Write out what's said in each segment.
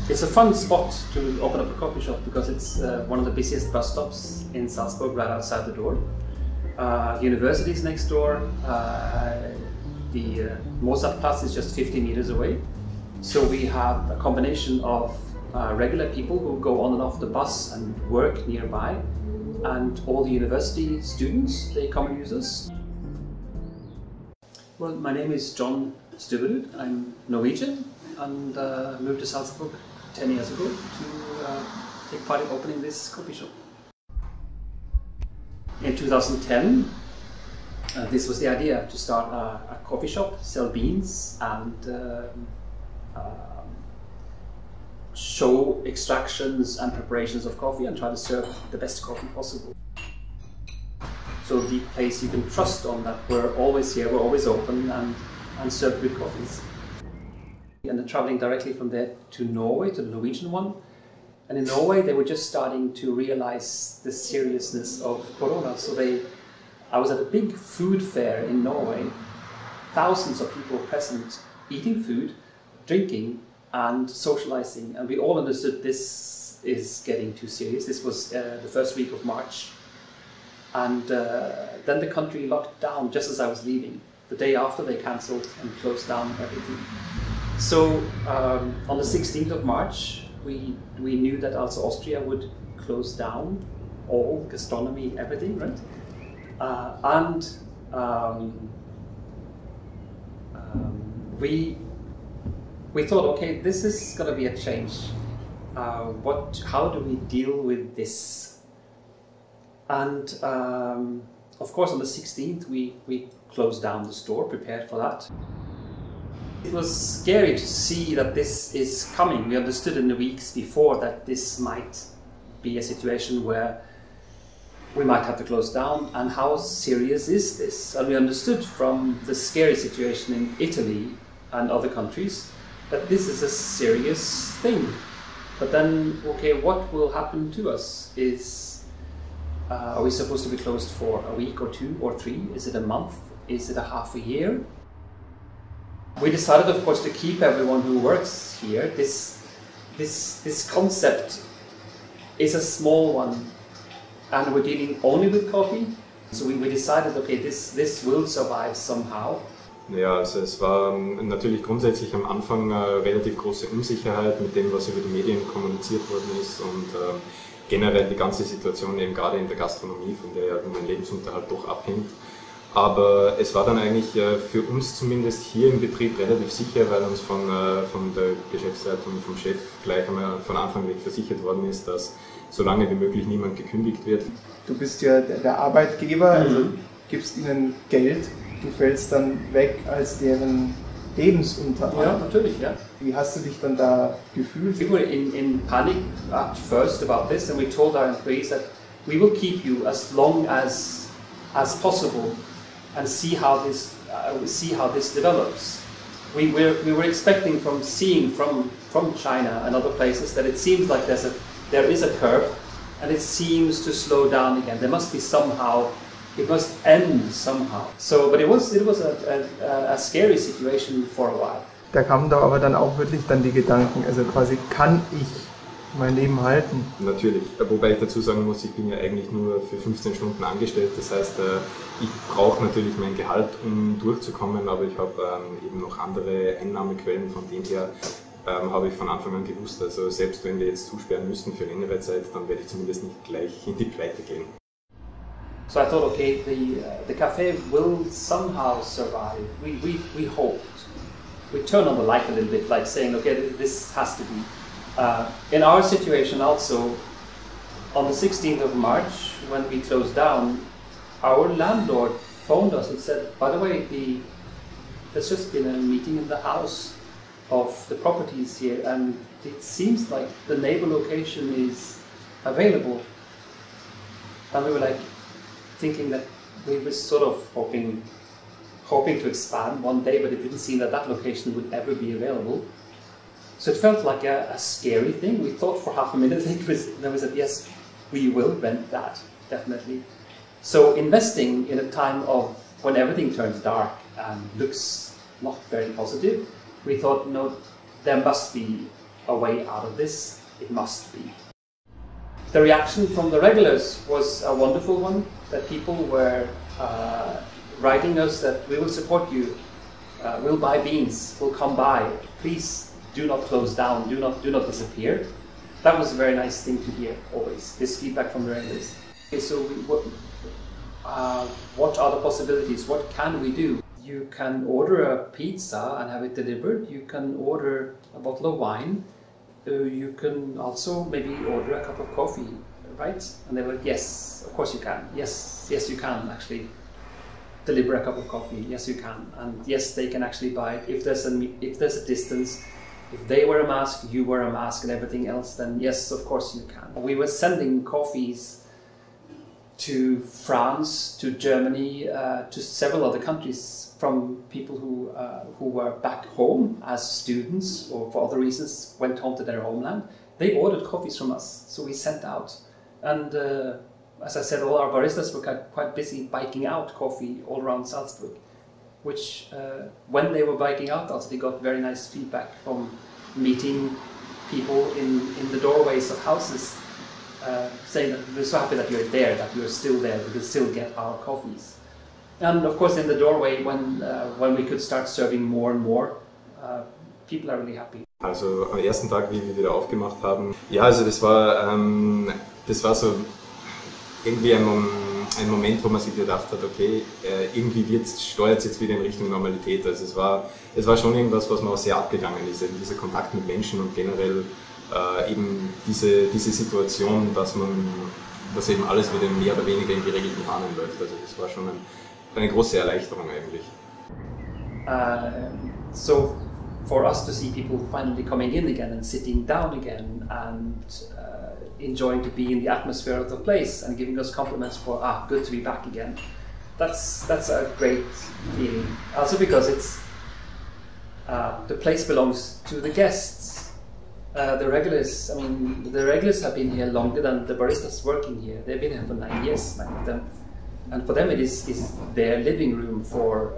It's a fun spot to open up a coffee shop because it's one of the busiest bus stops in Salzburg, right outside the door. University is next door. The Mozartplatz is just 50 meters away. So we have a combination of regular people who go on and off the bus and work nearby, and all the university students, they come and use us. Well, my name is Stubberud. I'm Norwegian and moved to Salzburg 10 years ago to take part in opening this coffee shop. In 2010, this was the idea, to start a coffee shop, sell beans and show extractions and preparations of coffee and try to serve the best coffee possible. So the place you can trust on that we're always here, we're always open and serve good coffees. And then traveling directly from there to Norway, to the Norwegian one. And in Norway, they were just starting to realize the seriousness of Corona. So I was at a big food fair in Norway, thousands of people present, eating food, drinking, and socializing. And we all understood this is getting too serious. This was the first week of March. And then the country locked down just as I was leaving. The day after, they cancelled and closed down everything. So on the 16th of March, we knew that also Austria would close down all gastronomy, everything, right? We thought, okay, this is going to be a change. How do we deal with this? And of course, on the 16th, we closed down the store, prepared for that. It was scary to see that this is coming. We understood in the weeks before that this might be a situation where we might have to close down, and how serious is this? And we understood from the scary situation in Italy and other countries that this is a serious thing. But then, okay, what will happen to us? Are we supposed to be closed for a week or 2 or 3? Is it a month? Is it a half a year? We decided, of course, to keep everyone who works here. This concept is a small one, and we're dealing only with coffee. So we decided, okay, this will survive somehow. Ja, also es war natürlich grundsätzlich am Anfang relativ große Unsicherheit mit dem, was über die Medien kommuniziert worden ist, und generell die ganze Situation eben gerade in der Gastronomie, von der ja mein Lebensunterhalt doch abhängt. Aber es war dann eigentlich für uns zumindest hier im Betrieb relativ sicher, weil uns von der Geschäftsleitung und vom Chef gleich einmal von Anfang weg versichert worden ist, dass so lange wie möglich niemand gekündigt wird. Du bist ja der Arbeitgeber, also gibst ihnen Geld, du fällst dann weg als deren Lebensunterhalt. Ja, natürlich, ja. Wie hast du dich dann da gefühlt? We were in panic at first about this, and we told our employees that we will keep you as long as possible and see how this develops. We were expecting from China and other places that it seems like there is a curve, and it seems to slow down again. There must be somehow, it must end somehow. So, but it was a scary situation for a while. Da kamen da aber dann auch wirklich dann die Gedanken, also quasi, kann ich mein Leben halten? Natürlich, wobei ich dazu sagen muss, ich bin ja eigentlich nur für 15 Stunden angestellt, das heißt, ich brauche natürlich mein Gehalt, um durchzukommen, aber ich habe eben noch andere Einnahmequellen, von denen her habe ich von Anfang an gewusst, also selbst wenn wir jetzt zusperren müssten für längere Zeit, dann werde ich zumindest nicht gleich in die Pleite gehen. So I thought, okay, the cafe will somehow survive. We hoped. We turned on the light a little bit, like saying, okay, this has to be. In our situation also, on the 16th of March, when we closed down, our landlord phoned us and said, by the way, there's just been a meeting in the house of the properties here, and it seems like the neighbor location is available. And we were like thinking that we were sort of hoping to expand one day, but it didn't seem that location would ever be available. So it felt like a scary thing. We thought for half a minute, then we said, yes, we will rent that, definitely. So investing in a time of when everything turns dark and looks not very positive, we thought, no, there must be a way out of this. It must be. The reaction from the regulars was a wonderful one, that people were writing us that we will support you, we'll buy beans, we'll come by, please do not close down, do not disappear. That was a very nice thing to hear always, this feedback from the regulars. Okay, so what are the possibilities? What can we do? You can order a pizza and have it delivered. You can order a bottle of wine. You can also maybe order a cup of coffee, right? And they were like, yes, of course you can. Yes, you can actually deliver a cup of coffee. Yes, you can. And yes, they can actually buy it. If there's a distance, if they wear a mask, you wear a mask and everything else, then yes, of course you can. We were sending coffees to France, to Germany, to several other countries from people who were back home as students or for other reasons went home to their homeland. They ordered coffees from us, so we sent out. And as I said, all our baristas were quite busy biking out coffee all around Salzburg, which when they were biking out, also they got very nice feedback from meeting people in the doorways of houses, saying that we're so happy that you're there, that you're still there, we can still get our coffees. And of course in the doorway, when we could start serving more and more, people are really happy. Also am ersten Tag, wie wir wieder aufgemacht haben, ja, also das war so irgendwie ein Moment, wo man sich gedacht hat, okay, irgendwie steuert es jetzt wieder in Richtung Normalität. Also es war schon irgendwas, was mir auch sehr abgegangen ist, eben dieser Kontakt mit Menschen und generell eben diese Situation, dass eben alles wieder mehr oder weniger in geregelten Bahnen läuft. Also das war schon eine große Erleichterung eigentlich. So for us to see people finally coming in again and sitting down again and enjoying to be in the atmosphere of the place and giving us compliments for good to be back again, that's a great feeling. Also because it's the place belongs to the guests. The regulars have been here longer than the baristas working here. They've been here for 9 years, many of them. And for them it is their living room for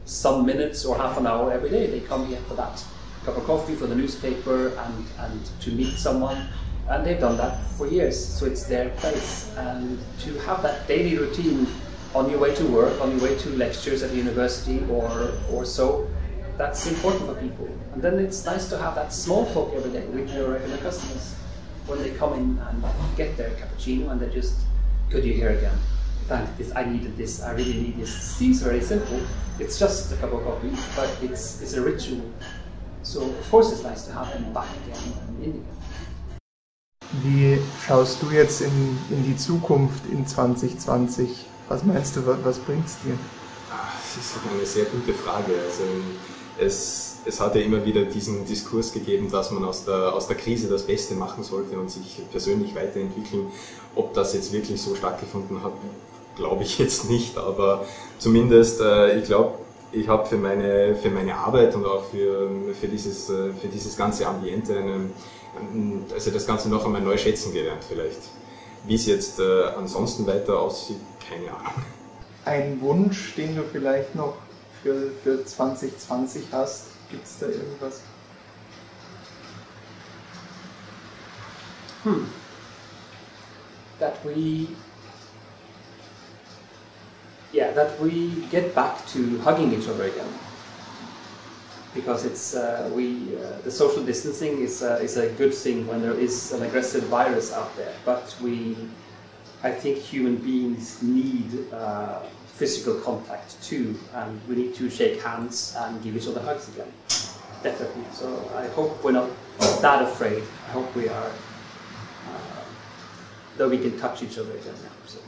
some minutes or half an hour every day. They come here for that cup of coffee, for the newspaper, and to meet someone. And they've done that for years, so it's their place. And to have that daily routine on your way to work, on your way to lectures at the university or so, that's important for people. And then it's nice to have that small talk every day with your regular customers when they come in and get their cappuccino and they just, good, you're here again. Thank this, I needed this, I really need this. It seems very simple. It's just a cup of coffee, but it's a ritual. So of course it's nice to have them back again and in again. Wie schaust du jetzt in die Zukunft in 2020? Was meinst du, was bringt es dir? Das ist eine sehr gute Frage. Also es hat ja immer wieder diesen Diskurs gegeben, dass man aus der Krise das Beste machen sollte und sich persönlich weiterentwickeln. Ob das jetzt wirklich so stattgefunden hat, glaube ich jetzt nicht, aber zumindest, ich glaube, ich habe für meine Arbeit und auch für dieses ganze Ambiente also das Ganze noch einmal neu schätzen gelernt vielleicht. Wie es jetzt ansonsten weiter aussieht, keine Ahnung. Ein Wunsch, den du vielleicht noch für 2020 hast, gibt es da irgendwas? That we get back to hugging each other again, because it's the social distancing is a good thing when there is an aggressive virus out there, but I think human beings need physical contact too, and we need to shake hands and give each other hugs again, definitely. So I hope we're not that afraid. I hope we are that we can touch each other again now. So.